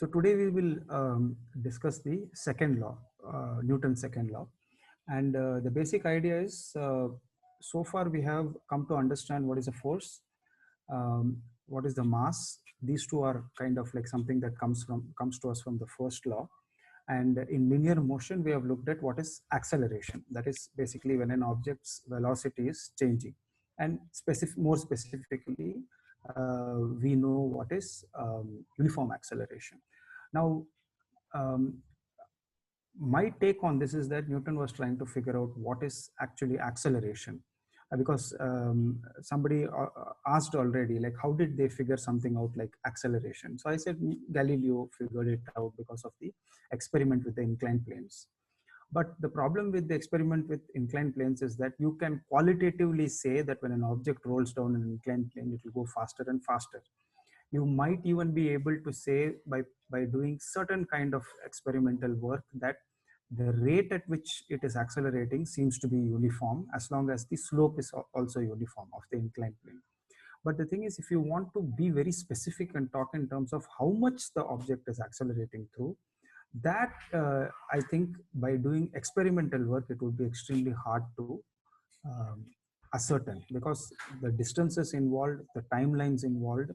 So today we will discuss the second law, Newton's second law. And the basic idea is, so far we have come to understand what is a force, what is the mass. These two are kind of like something that comes to us from the first law. And in linear motion, we have looked at what is acceleration. That is basically when an object's velocity is changing. And more specifically, we know what is uniform acceleration. Now, um, my take on this is that Newton was trying to figure out what is actually acceleration, because somebody asked already, like, how did they figure something out like acceleration? So I said Galileo figured it out because of the experiment with the inclined planes. But the problem with the experiment with inclined planes is that you can qualitatively say that when an object rolls down an inclined plane, it will go faster and faster. You might even be able to say by doing certain kind of experimental work that the rate at which it is accelerating seems to be uniform as long as the slope is also uniform of the inclined plane. But the thing is, if you want to be very specific and talk in terms of how much the object is accelerating through, that I think by doing experimental work, it would be extremely hard to ascertain, because the distances involved, the timelines involved,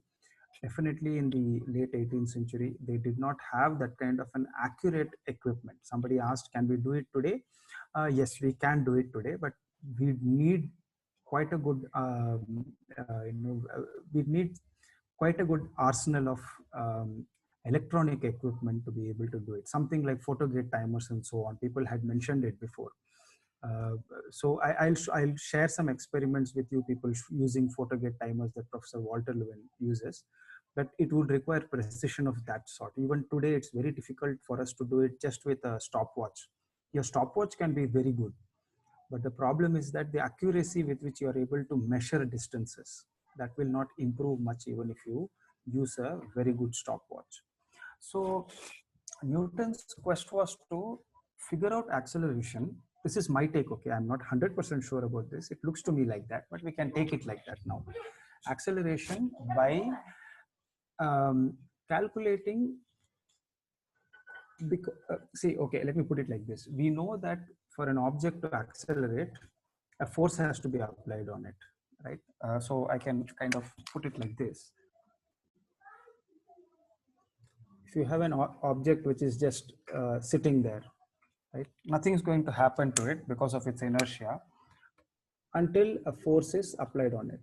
definitely in the late 18th century, they did not have that kind of an accurate equipment. Somebody asked, can we do it today? Yes, we can do it today, but we need quite a good, we need quite a good arsenal of electronic equipment to be able to do it. Something like photo gate timers and so on. People had mentioned it before. So I'll share some experiments with you people using photo gate timers that Professor Walter Lewin uses, but it would require precision of that sort. Even today, it's very difficult for us to do it just with a stopwatch. Your stopwatch can be very good, but the problem is that the accuracy with which you are able to measure distances, that will not improve much even if you use a very good stopwatch. So Newton's quest was to figure out acceleration. This is my take, okay? I'm not 100% sure about this. It looks to me like that, but we can take it like that now. Acceleration by calculating, see, okay, let me put it like this. We know that for an object to accelerate, a force has to be applied on it, right? So I can kind of put it like this. If you have an object which is just sitting there, right, nothing is going to happen to it because of its inertia until a force is applied on it,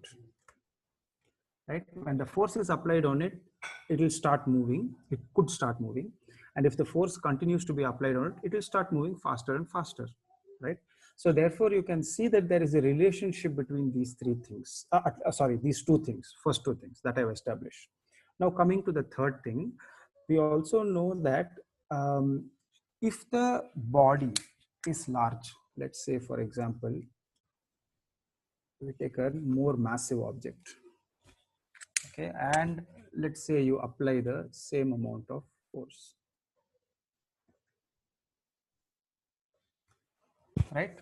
right? When the force is applied on it, it will start moving. It could start moving. And if the force continues to be applied on it, it will start moving faster and faster, right? So therefore, you can see that there is a relationship between these three things. These two things, first two things that I've established. Now coming to the third thing, we also know that if the body is large, let's say, for example, we take a more massive object, okay, and let's say you apply the same amount of force, right?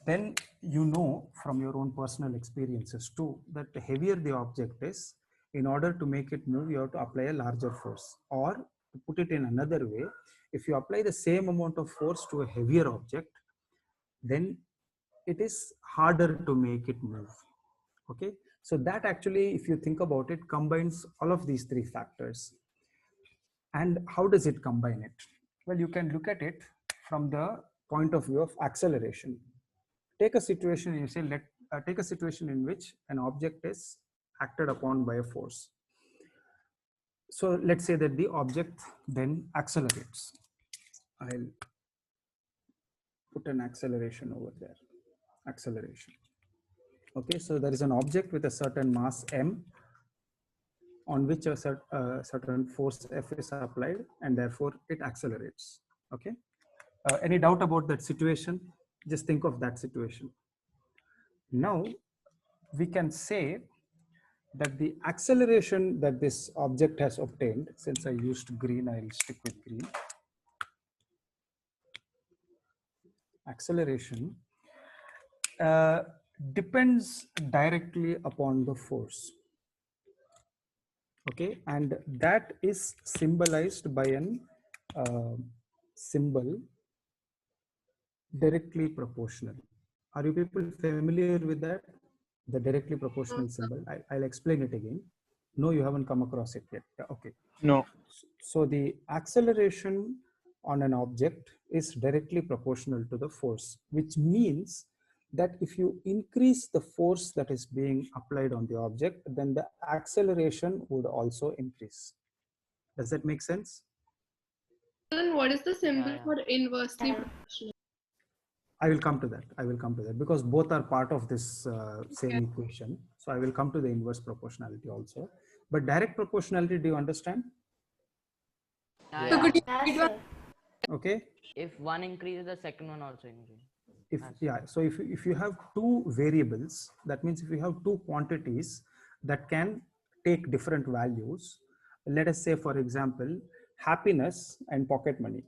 Then you know from your own personal experiences too that the heavier the object is, in order to make it move, you have to apply a larger force. Or to put it in another way, if you apply the same amount of force to a heavier object, then it is harder to make it move. Okay, so that actually, if you think about it, combines all of these three factors. And how does it combine it? Well, you can look at it from the point of view of acceleration. Take a situation, you say, take a situation in which an object is acted upon by a force. So let's say that the object then accelerates. I'll put an acceleration over there. Acceleration. Okay, so there is an object with a certain mass m on which a certain force F is applied, and therefore it accelerates. Okay. Any doubt about that situation? Just think of that situation. Now, we can say that the acceleration that this object has obtained, since I used green, I'll stick with green. Acceleration depends directly upon the force. Okay, and that is symbolized by an symbol directly proportional. Are you people familiar with that? The directly proportional symbol. I'll explain it again. No, you haven't come across it yet. Yeah, okay. No. So the acceleration on an object is directly proportional to the force, which means that if you increase the force that is being applied on the object, then the acceleration would also increase. Does that make sense? Then what is the symbol for inversely proportional? I will come to that. I will come to that because both are part of this same equation. So I will come to the inverse proportionality also. But direct proportionality, do you understand? So could you Yes, read sir. Okay. If one increases, the second one also increases. So if you have two variables, that means if you have two quantities that can take different values, let us say, for example, happiness and pocket money.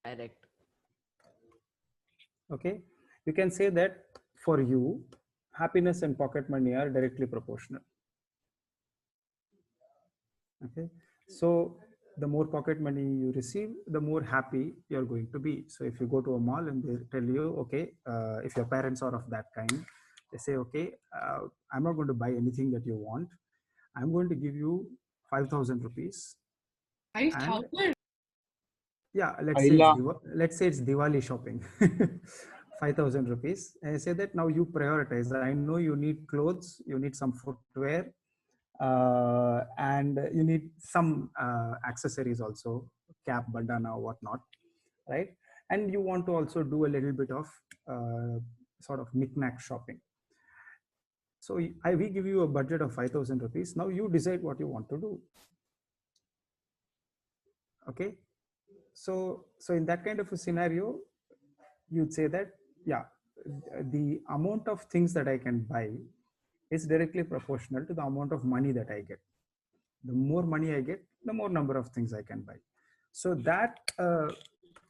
Direct. Okay, you can say that for you, happiness and pocket money are directly proportional. Okay, so the more pocket money you receive, the more happy you're going to be. So if you go to a mall and they tell you, okay, if your parents are of that kind, they say, okay, I'm not going to buy anything that you want. I'm going to give you 5,000 rupees. 5,000? Yeah, let's say it's Diwali shopping. 5,000 rupees. And I say that now you prioritize. I know you need clothes, you need some footwear, and you need some accessories also, cap, bandana, whatnot, right? And you want to also do a little bit of sort of knick-knack shopping. So we give you a budget of 5,000 rupees. Now you decide what you want to do. Okay. So in that kind of a scenario, you'd say that, yeah, the amount of things that I can buy is directly proportional to the amount of money that I get. The more money I get, the more number of things I can buy. So that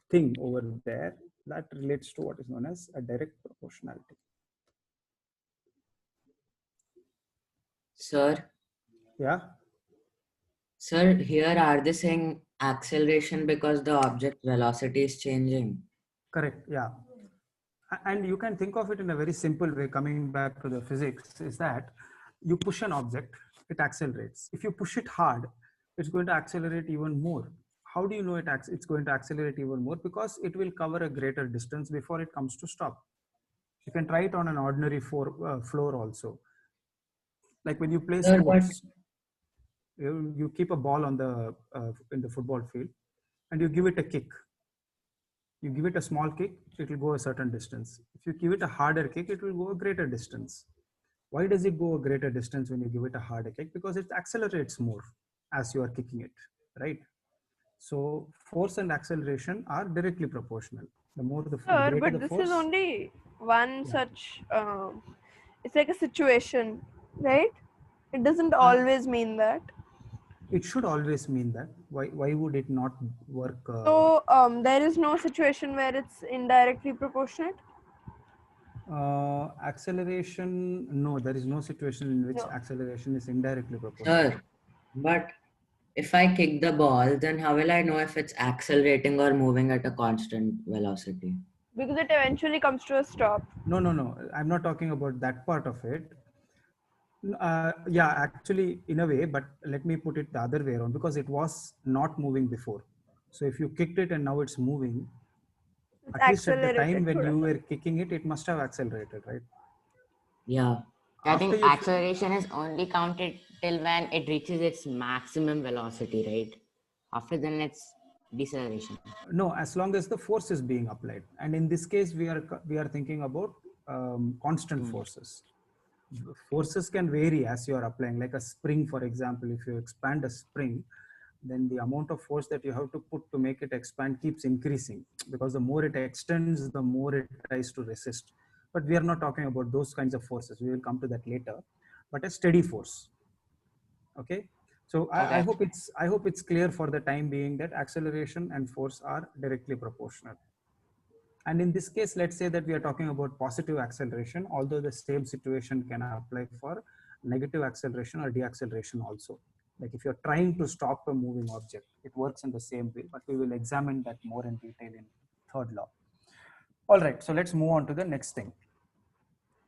thing over there, that relates to what is known as a direct proportionality. Sir, Yeah. sir, here are they saying acceleration because the object velocity is changing? Correct. Yeah. And you can think of it in a very simple way, coming back to the physics, is that you push an object, it accelerates. If you push it hard, it's going to accelerate even more. How do you know it's going to accelerate even more? Because it will cover a greater distance before it comes to stop. You can try it on an ordinary floor also. Like when you play Sir, sports, you keep a ball on the in the football field and you give it a kick. You give it a small kick, it will go a certain distance. If you give it a harder kick, it will go a greater distance. Why does it go a greater distance when you give it a harder kick? Because it accelerates more as you are kicking it, right? So force and acceleration are directly proportional. The more the Sure, greater but the this force. is only one Yeah. such. It's like a situation, right? It doesn't always mean that. It should always mean that. Why would it not work? So there is no situation where it's indirectly proportionate. Acceleration, no, there is no situation in which No. acceleration is indirectly proportional. sir, but if I kick the ball, then how will I know if it's accelerating or moving at a constant velocity? Because it eventually comes to a stop. No, I'm not talking about that part of it. Yeah, actually, in a way, but let me put it the other way around, because it was not moving before. So if you kicked it and now it's moving, It's at least at the time accelerated. when you were kicking it, it must have accelerated, right? Yeah. I After think you, acceleration is only counted till when it reaches its maximum velocity, right? After then it's deceleration. no, as long as the force is being applied, and in this case, we are thinking about constant forces. Forces can vary as you are applying, like a spring, for example. If you expand a spring, then the amount of force that you have to put to make it expand keeps increasing, because the more it extends, the more it tries to resist. But we are not talking about those kinds of forces. We will come to that later. But a steady force. Okay. So I Okay. hope it's clear for the time being that acceleration and force are directly proportional. And in this case, let's say that we are talking about positive acceleration, although the same situation can apply for negative acceleration or deacceleration also. Like if you're trying to stop a moving object, it works in the same way, but we will examine that more in detail in third law. All right, so let's move on to the next thing.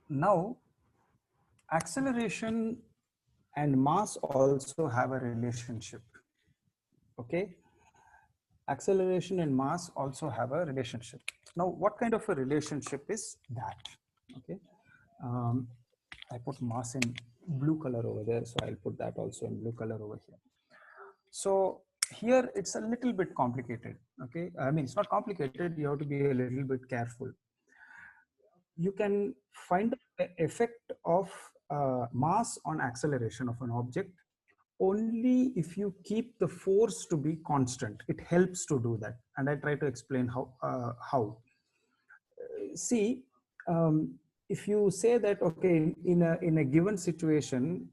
Now, acceleration and mass also have a relationship. Okay, acceleration and mass also have a relationship. Now, what kind of a relationship is that? Okay, I put mass in blue color over there, so I'll put that also in blue color over here. So here it's a little bit complicated. Okay, I mean, it's not complicated, you have to be a little bit careful. You can find the effect of mass on acceleration of an object only if you keep the force to be constant. It helps to do that, and I try to explain how. See, if you say that, okay, in a given situation,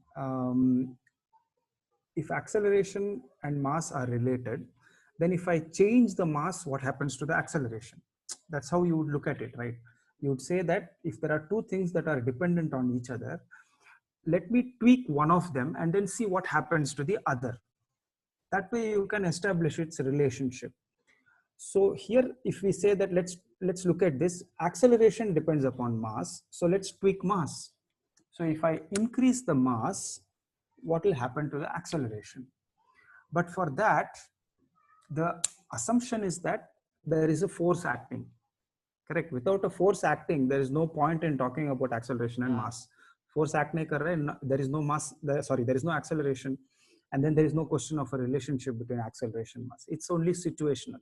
if acceleration and mass are related, then if I change the mass, what happens to the acceleration? That's how you would look at it, right? You would say that if there are two things that are dependent on each other, let me tweak one of them and then see what happens to the other. That way you can establish its relationship. So here, if we say that let's look at this, acceleration depends upon mass. So let's tweak mass. So if I increase the mass, what will happen to the acceleration? But for that, the assumption is that there is a force acting. Correct? Without a force acting, there is no point in talking about acceleration and mass. Force acting, there is no mass, there is no acceleration. And then there is no question of a relationship between acceleration and mass. It's only situational.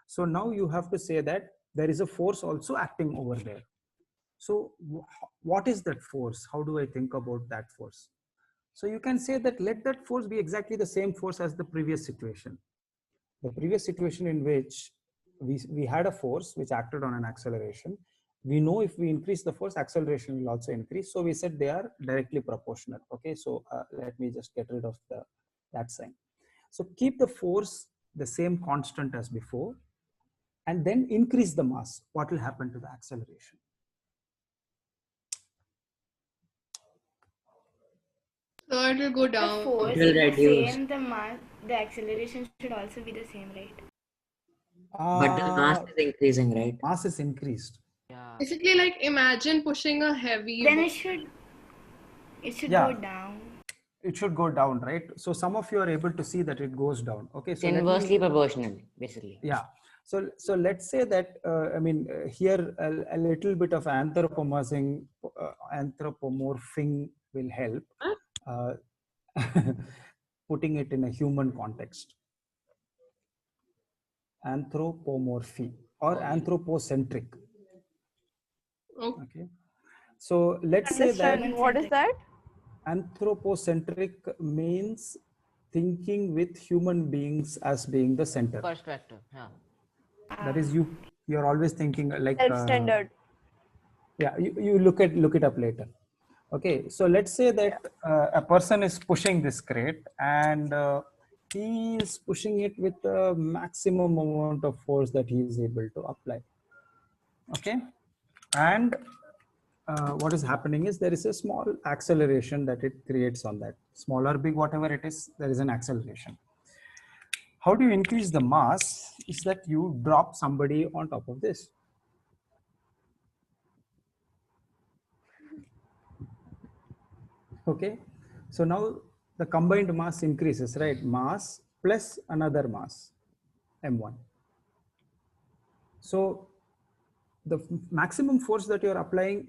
So now you have to say that there is a force also acting over there. So what is that force? How do I think about that force? So you can say that let that force be exactly the same force as the previous situation. The previous situation in which we had a force which acted on an acceleration. We know if we increase the force, acceleration will also increase. So we said they are directly proportional. Okay, so let me just get rid of that sign. So keep the force the same constant as before, and then increase the mass. What will happen to the acceleration? So it will go The down. force It will is the reduce. same, the acceleration should also be the same, right? But the mass is increasing, right? Mass is increased. Yeah. Basically, like imagine pushing a heavy Then ball. it should Yeah. go down. It should go down, right? So some of you are able to see that it goes down. Okay, It's so inversely proportional, basically. yeah. So let's say that I mean here a little bit of anthropomorphing will help. Putting it in a human context. Anthropomorphy or anthropocentric. Okay. So let's say that What is that? anthropocentric means thinking with human beings as being the center. Perspective, yeah. That is, you're always thinking like Self-centered. yeah, you look it up later. Okay, so let's say that a person is pushing this crate and he is pushing it with the maximum amount of force that he is able to apply. Okay, and what is happening is there is a small acceleration that it creates on that. Small or big, whatever it is, there is an acceleration. How do you increase the mass? Is that you drop somebody on top of this. Okay, so now the combined mass increases, right? Mass plus another mass, m1. So the maximum force that you're applying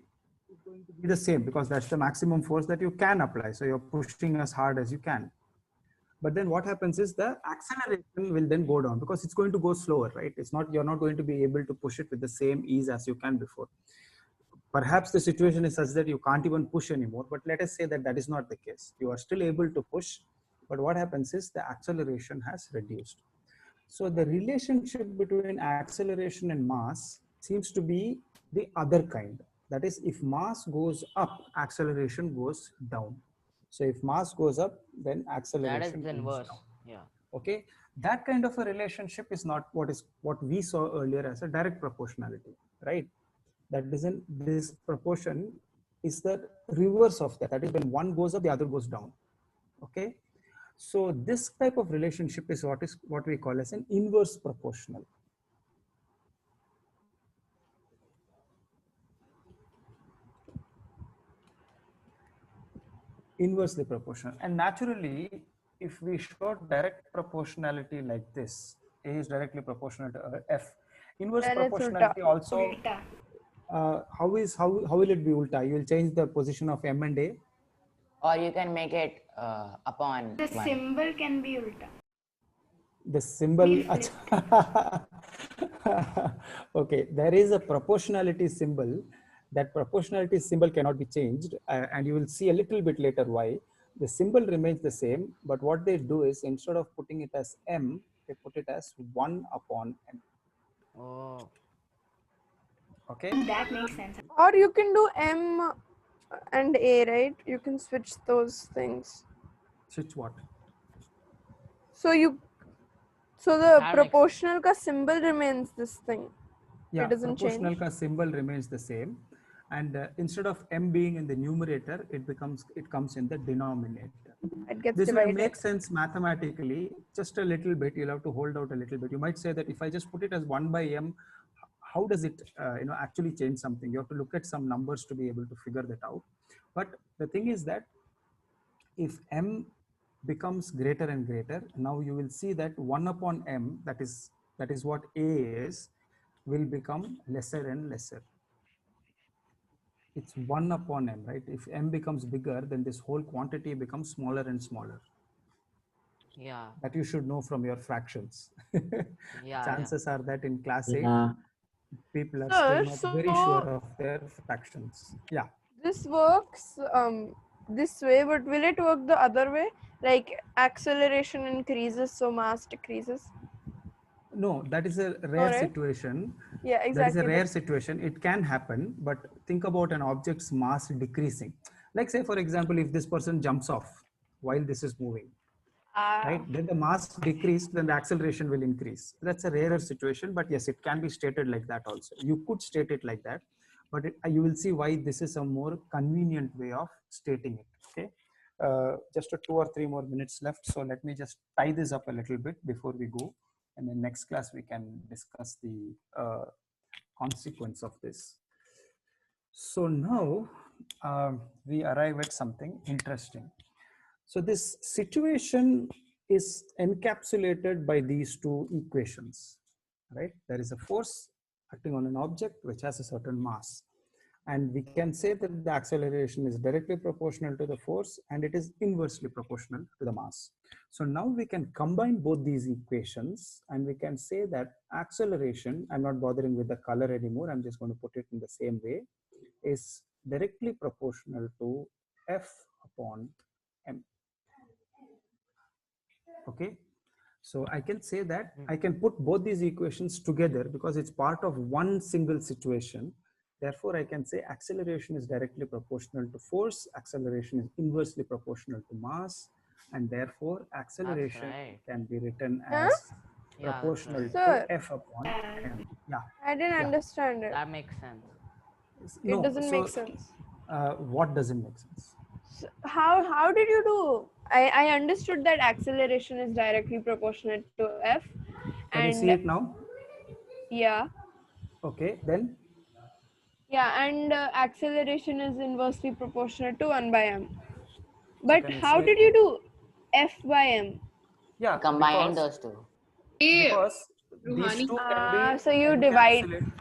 is going to be the same because that's the maximum force that you can apply. So you're pushing as hard as you can. But then what happens is the acceleration will then go down because it's going to go slower, right? It's not, you're not going to be able to push it with the same ease as you can before. Perhaps the situation is such that you can't even push anymore, but let us say that that is not the case. You are still able to push, but what happens is the acceleration has reduced. So the relationship between acceleration and mass seems to be the other kind. That is, if mass goes up, acceleration goes down. So if mass goes up, then acceleration That is goes inverse. down. Yeah. Okay, that kind of a relationship is not what we saw earlier as a direct proportionality, right? That isn't, this proportion is the reverse of that. That is, when one goes up, the other goes down. Okay, so this type of relationship is what we call as an inverse proportional. Inversely proportional. And naturally, if we show direct proportionality like this, A is directly proportional to F. Inverse Then it's proportionality also, Ulta. how will it be ulta? You will change the position of M and A. Or you can make it upon The 1. symbol can be ulta. The symbol. Be flipped. Okay, there is a proportionality symbol. That proportionality symbol cannot be changed, and you will see a little bit later why. The symbol remains the same, but what they do is, instead of putting it as M, they put it as 1 upon M. Oh. Okay. That makes sense. Or you can do M and A, right? You can switch those things. Switch what? So the That makes proportional ka symbol remains this thing. Yeah, It doesn't proportional change. ka symbol remains the same, and instead of M being in the numerator, it comes in the denominator. It gets This may divided. make sense mathematically, just a little bit. You'll have to hold out a little bit. You might say that if I just put it as 1 by M, how does it actually change something? You have to look at some numbers to be able to figure that out. But the thing is that if M becomes greater and greater, now you will see that 1 upon M, that is what A is, will become lesser and lesser. It's 1 upon M, right? If M becomes bigger, then this whole quantity becomes smaller and smaller. Yeah. That you should know from your fractions. Yeah. Chances are that in class 8, Yeah. people are Sir, still not very sure of their fractions. Yeah. This works this way, but will it work the other way? Like acceleration increases, so mass decreases? No, that is a No, rare right? situation. Yeah, That is exactly. a rare situation. It can happen, but think about an object's mass decreasing. Like, say, for example, if this person jumps off while this is moving, right? Then the mass decreased, then the acceleration will increase. That's a rarer situation, but yes, it can be stated like that also. You could state it like that, but you will see why this is a more convenient way of stating it. Okay. Just 2 or 3 more minutes left. So let me just tie this up a little bit before we go. And in next class, we can discuss the consequence of this. So now we arrive at something interesting. So this situation is encapsulated by these two equations, right? There is a force acting on an object which has a certain mass. And we can say that the acceleration is directly proportional to the force and it is inversely proportional to the mass. So now we can combine both these equations and we can say that acceleration, I'm not bothering with the color anymore, I'm just going to put it in the same way, is directly proportional to F upon M. Okay, so I can say that I can put both these equations together because it's part of one single situation. Therefore, I can say acceleration is directly proportional to force, acceleration is inversely proportional to mass, and therefore acceleration right. can be written Huh? as Yeah, that's proportional right. to Sir, F upon M. Yeah. I didn't Yeah. understand it. That makes sense. It No, doesn't so make sense. what doesn't make sense? So how did you do? I understood that acceleration is directly proportional to F, Can you and see it now? yeah, Okay, then and acceleration is inversely proportional to 1 by m. so But can you how say? did you do F by m? Yeah, Combine those two. because these Ruhani. two can be So you divide. encapsulated.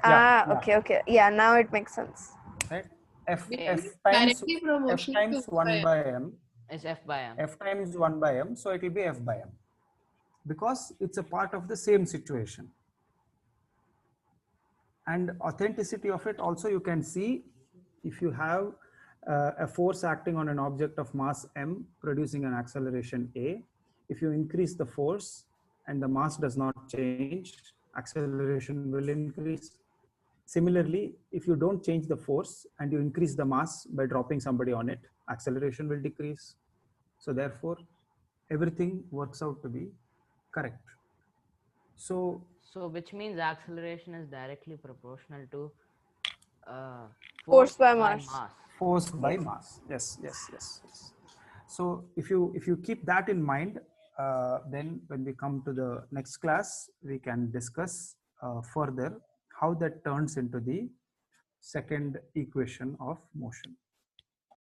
Yeah, yeah, Okay. Yeah, now it makes sense. right. F Directly F proportional times to 1 F. by M, It's F by M. F times 1 by M, so it will be F by M because it's a part of the same situation. And authenticity of it also you can see if you have a force acting on an object of mass M producing an acceleration A. If you increase the force and the mass does not change, acceleration will increase. Similarly, if you don't change the force and you increase the mass by dropping somebody on it, acceleration will decrease. So therefore, everything works out to be Correct. So So which means acceleration is directly proportional to Force by by mass. force by Yes. mass. Yes. So if you keep that in mind, then when we come to the next class, we can discuss further how that turns into the second equation of motion.